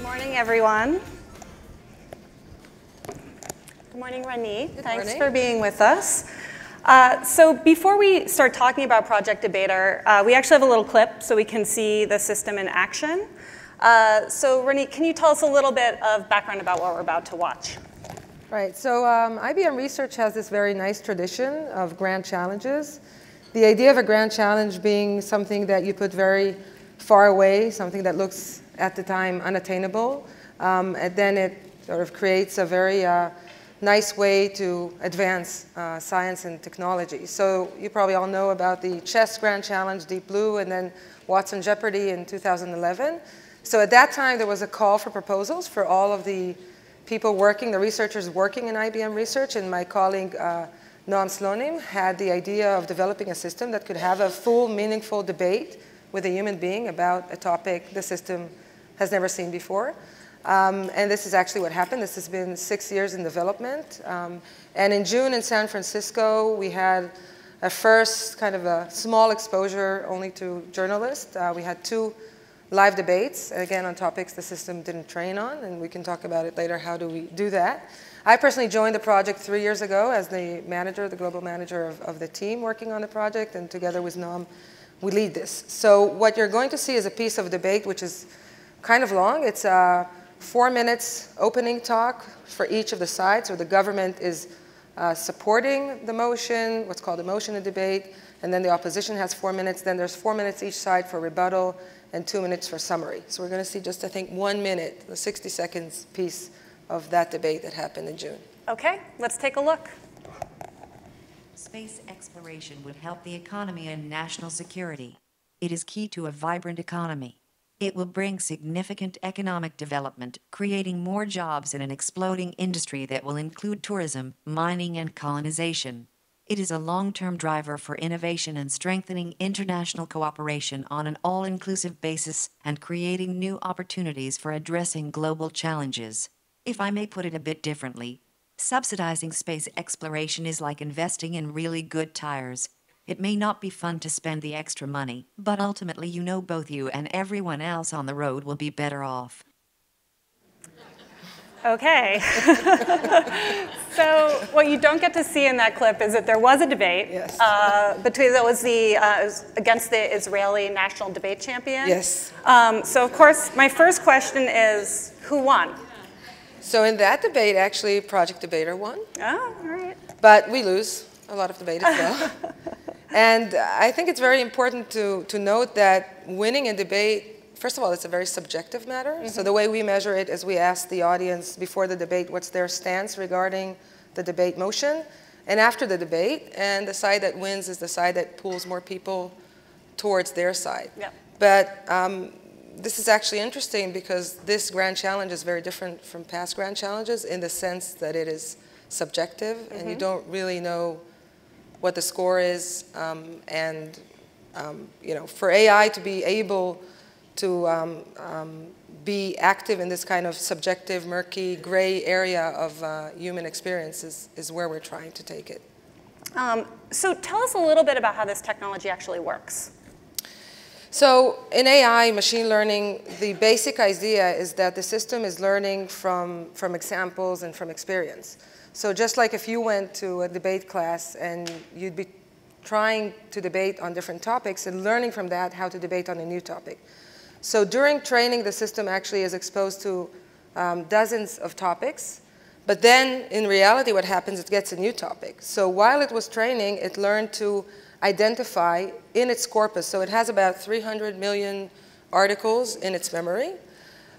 Good morning, everyone. Good morning, Ranit. Thanks for being with us. So before we start talking about Project Debater, we actually have a little clip so we can see the system in action. So Ranit, can you tell us a little bit of background about what we're about to watch? Right, so IBM Research has this very nice tradition of grand challenges. The idea of a grand challenge being something that you put very far away, something that looks at the time unattainable, and then it sort of creates a very nice way to advance science and technology. So you probably all know about the chess grand challenge, Deep Blue, and then Watson Jeopardy in 2011. So at that time, there was a call for proposals for all of the people working, the researchers working in IBM Research, and my colleague Noam Slonim had the idea of developing a system that could have a full, meaningful debate with a human being about a topic the system has never seen before. And this is actually what happened. This has been 6 years in development. And in June in San Francisco, we had a first kind of a small exposure only to journalists. We had 2 live debates, again, on topics the system didn't train on, and we can talk about it later, how do we do that. I personally joined the project 3 years ago as the manager, the global manager of the team working on the project, and together with Noam, we lead this. So what you're going to see is a piece of debate which is kind of long. It's a 4 minutes opening talk for each of the sides, so the government is supporting the motion, what's called a motion and debate, and then the opposition has 4 minutes, then there's 4 minutes each side for rebuttal, and 2 minutes for summary. So we're going to see just, I think, 1 minute, the 60 seconds piece of that debate that happened in June. Okay, let's take a look. Space exploration would help the economy and national security. It is key to a vibrant economy. It will bring significant economic development, creating more jobs in an exploding industry that will include tourism, mining, and colonization. It is a long-term driver for innovation and strengthening international cooperation on an all-inclusive basis and creating new opportunities for addressing global challenges. If I may put it a bit differently, subsidizing space exploration is like investing in really good tires. It may not be fun to spend the extra money, but ultimately you know both you and everyone else on the road will be better off. Okay. So what you don't get to see in that clip is that there was a debate. Yes. Between that was the against the Israeli national debate champion. Yes. So of course, my first question is, who won? So in that debate, actually, Project Debater won. Oh, all right. But we lose a lot of debate as well. And I think it's very important to note that winning a debate, first of all, it's a very subjective matter. Mm-hmm. So the way we measure it is we ask the audience before the debate what's their stance regarding the debate motion, and after the debate, and the side that wins is the side that pulls more people towards their side. Yep. But this is actually interesting because this grand challenge is very different from past grand challenges in the sense that it is subjective, mm-hmm. and you don't really know what the score is, and you know, for AI to be able to be active in this kind of subjective, murky, gray area of human experience is where we're trying to take it. So tell us a little bit about how this technology actually works. So in AI, machine learning, the basic idea is that the system is learning from examples and from experience. So just like if you went to a debate class and you'd be trying to debate on different topics and learning from that how to debate on a new topic. So during training, the system actually is exposed to dozens of topics. But then in reality, what happens, it gets a new topic. So while it was training, it learned to identify in its corpus. So it has about 300 million articles in its memory.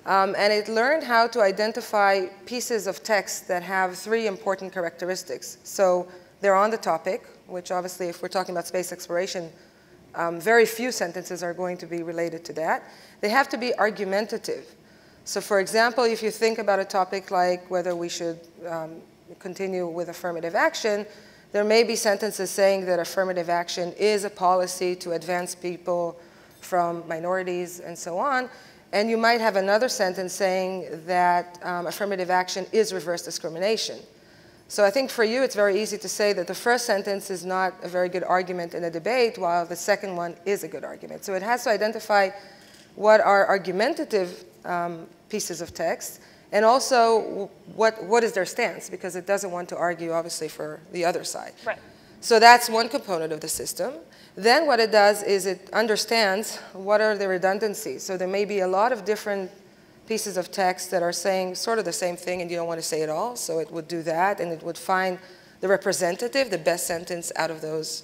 And it learned how to identify pieces of text that have 3 important characteristics. So they're on the topic, which obviously, if we're talking about space exploration, very few sentences are going to be related to that. They have to be argumentative. So for example, if you think about a topic like whether we should continue with affirmative action, there may be sentences saying that affirmative action is a policy to advance people from minorities and so on. And you might have another sentence saying that affirmative action is reverse discrimination. So I think for you, it's very easy to say that the first sentence is not a very good argument in a debate, while the second one is a good argument. So it has to identify what are argumentative pieces of text, and also what is their stance, because it doesn't want to argue, obviously, for the other side. Right. So that's one component of the system. Then what it does is it understands what are the redundancies. So there may be a lot of different pieces of text that are saying sort of the same thing, and you don't want to say it all. So it would do that, and it would find the representative, the best sentence out of those.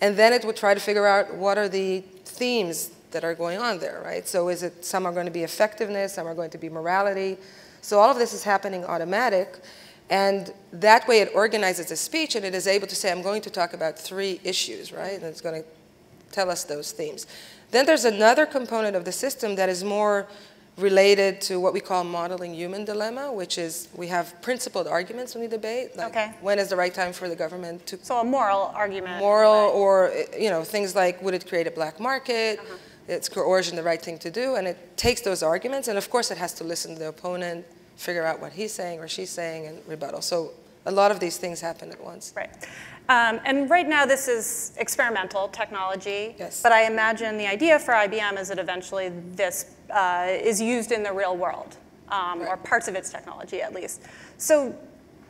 And then it would try to figure out what are the themes that are going on there, right? So is it, some are going to be effectiveness, some are going to be morality. So all of this is happening automatic, and that way it organizes the speech, and it is able to say, I'm going to talk about 3 issues, right? And it's going to tell us those themes. Then there's another component of the system that is more related to what we call modeling human dilemma, which is we have principled arguments when we debate. Like okay. When is the right time for the government to... So a moral argument. Moral, or things like, would it create a black market? It's coercion the right thing to do? And it takes those arguments, and of course it has to listen to the opponent, figure out what he's saying or she's saying, and rebuttal. So a lot of these things happen at once. Right. And right now this is experimental technology, yes. But I imagine the idea for IBM is that eventually this is used in the real world, right. or parts of its technology at least. So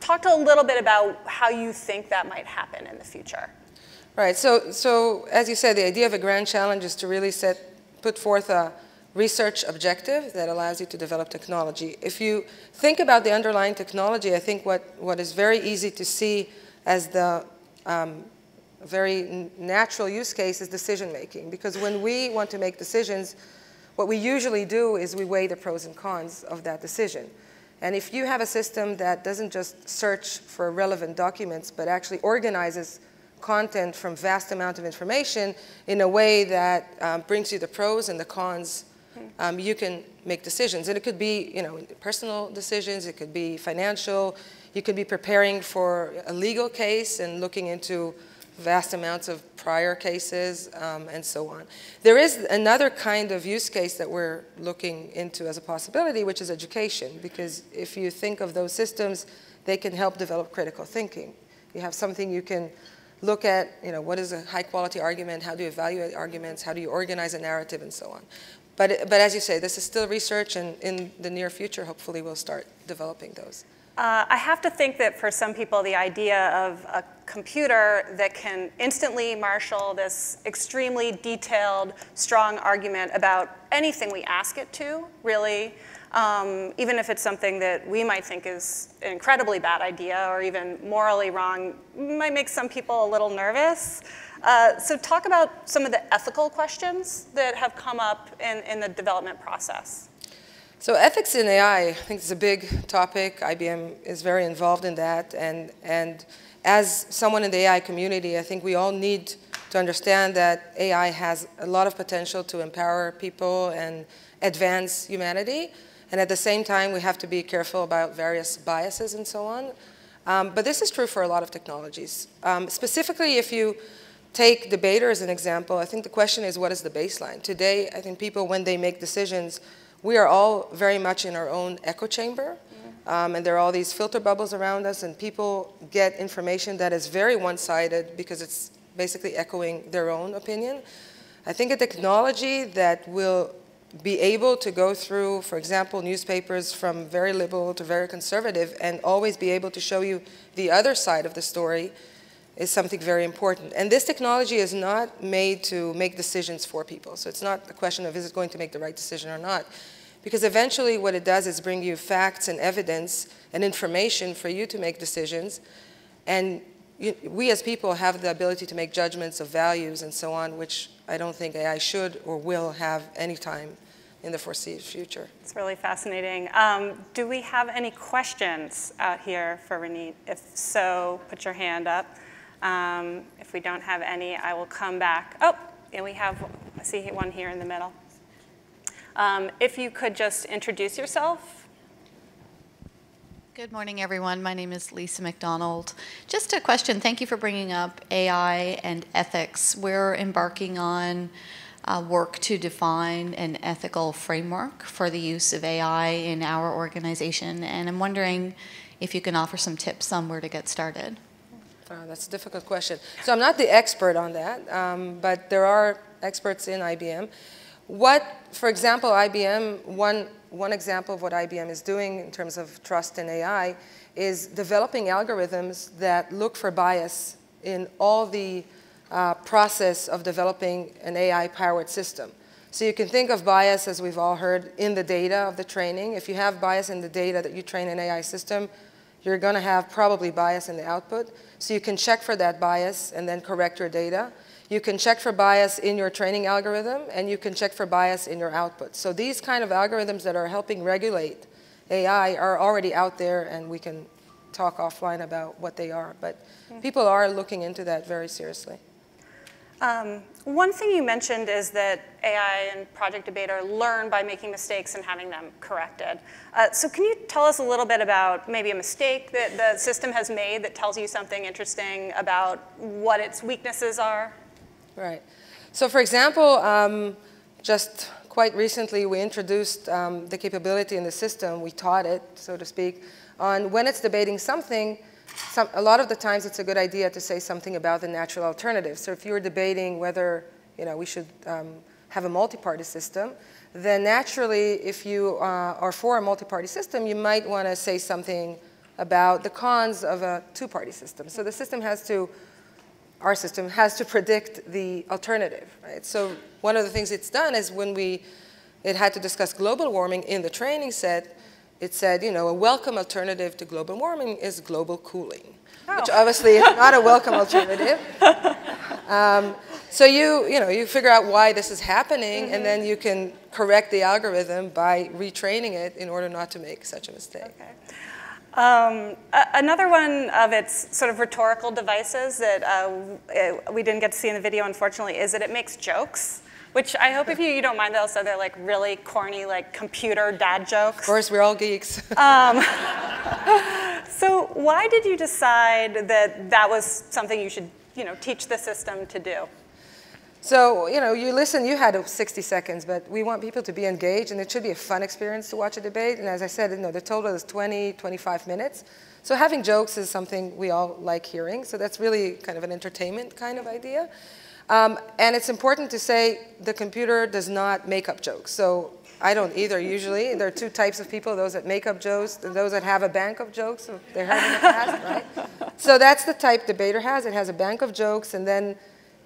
talk a little bit about how you think that might happen in the future. Right, so as you said, the idea of a grand challenge is to really put forth a research objective that allows you to develop technology. If you think about the underlying technology, I think what is very easy to see as the very natural use case is decision making. Because when we want to make decisions, what we usually do is we weigh the pros and cons of that decision. And if you have a system that doesn't just search for relevant documents, but actually organizes content from vast amount of information in a way that brings you the pros and the cons, you can make decisions. And it could be, personal decisions, it could be financial, you could be preparing for a legal case and looking into vast amounts of prior cases, and so on. There is another kind of use case that we're looking into as a possibility, which is education, because if you think of those systems, they can help develop critical thinking. You have something you can look at, what is a high-quality argument, how do you evaluate arguments, how do you organize a narrative, and so on. But as you say, this is still research, and in the near future, hopefully, we'll start developing those. I have to think that for some people, the idea of a computer that can instantly marshal this extremely detailed, strong argument about anything we ask it to, really, even if it's something that we might think is an incredibly bad idea or even morally wrong, might make some people a little nervous. So talk about some of the ethical questions that have come up in the development process. So ethics in AI, I think it's a big topic. IBM is very involved in that. And as someone in the AI community, I think we all need to understand that AI has a lot of potential to empower people and advance humanity. And at the same time, we have to be careful about various biases and so on. But this is true for a lot of technologies. Specifically, if you take debater as an example, I think the question is, what is the baseline? Today, I think people, when they make decisions, we are all very much in our own echo chamber. And there are all these filter bubbles around us, and people get information that is very one-sided because it's basically echoing their own opinion. I think a technology that will be able to go through, for example, newspapers from very liberal to very conservative and always be able to show you the other side of the story is something very important. And this technology is not made to make decisions for people. So it's not a question of is it going to make the right decision or not. Because eventually what it does is bring you facts and evidence and information for you to make decisions. And we as people have the ability to make judgments of values and so on, which I don't think AI should or will have any time in the foreseeable future. It's really fascinating. Do we have any questions out here for Ranit? If so, put your hand up. If we don't have any, I will come back. Oh, and we have, I see one here in the middle. If you could just introduce yourself. Good morning, everyone. My name is Lisa McDonald. Just a question. Thank you for bringing up AI and ethics. We're embarking on work to define an ethical framework for the use of AI in our organization, and I'm wondering if you can offer some tips on where to get started. That's a difficult question. So I'm not the expert on that, but there are experts in IBM. For example, IBM, one one example of what IBM is doing in terms of trust in AI is developing algorithms that look for bias in all the process of developing an AI-powered system. So you can think of bias, as we've all heard, in the data of the training. If you have bias in the data that you train an AI system, you're going to have probably bias in the output. So you can check for that bias and then correct your data. You can check for bias in your training algorithm, and you can check for bias in your output. So these kind of algorithms that are helping regulate AI are already out there, and we can talk offline about what they are. But people are looking into that very seriously. One thing you mentioned is that AI and Project Debater learn by making mistakes and having them corrected. So can you tell us a little bit about maybe a mistake that the system has made that tells you something interesting about what its weaknesses are? Right. So for example, just quite recently we introduced the capability in the system, we taught it, so to speak, on when it's debating something, a lot of the times it's a good idea to say something about the natural alternative. So if you're debating whether we should have a multi-party system, then naturally if you are for a multi-party system, you might want to say something about the cons of a two-party system. So the system has to, our system has to predict the alternative, right? So one of the things it's done is when it had to discuss global warming in the training set, it said, a welcome alternative to global warming is global cooling, which obviously is not a welcome alternative. So you figure out why this is happening, and then you can correct the algorithm by retraining it in order not to make such a mistake. Okay. Another one of its sort of rhetorical devices that we didn't get to see in the video, unfortunately, is that it makes jokes. Which I hope if you don't mind that also they're like really corny, like computer dad jokes. Of course, we're all geeks. So why did you decide that that was something you should teach the system to do? So you listen, you had 60 seconds, but we want people to be engaged, and it should be a fun experience to watch a debate. And as I said, the total is 20, 25 minutes. So having jokes is something we all like hearing. So that's really kind of an entertainment kind of idea. And it's important to say the computer does not make up jokes. So I don't either usually. There are two types of people, those that make up jokes and those that have a bank of jokes. So they heard in the past, right? So that's the type Debater has. It has a bank of jokes,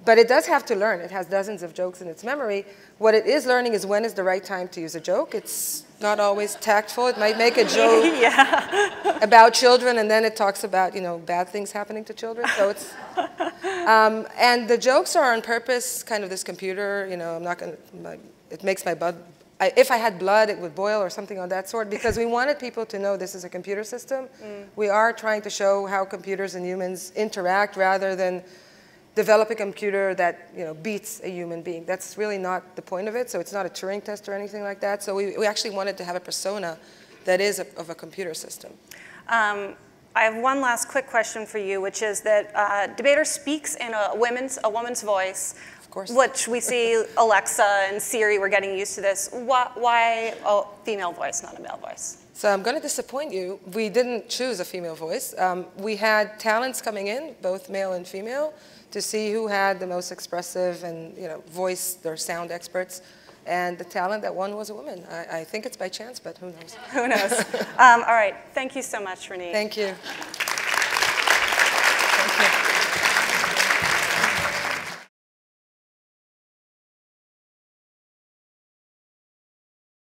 but it does have to learn. It has dozens of jokes in its memory. What it is learning is when is the right time to use a joke. It's not always tactful. It might make a joke about children, and then it talks about bad things happening to children. So it's and the jokes are on purpose. Kind of this computer, I'm not going to. It makes my blood. If I had blood, it would boil or something of that sort. Because we wanted people to know this is a computer system. We are trying to show how computers and humans interact rather than develop a computer that beats a human being. That's really not the point of it. So it's not a Turing test or anything like that. So we actually wanted to have a persona that is of a computer system. I have one last quick question for you, which is that Debater speaks in a woman's voice, of course, which we see Alexa and Siri. We're getting used to this. Why a female voice, not a male voice? So I'm going to disappoint you. We didn't choose a female voice. We had talents coming in, both male and female, to see who had the most expressive and voice, their sound experts. And the talent that won was a woman. I think it's by chance, but who knows? Who knows? All right. Thank you so much, Ranit. Thank you.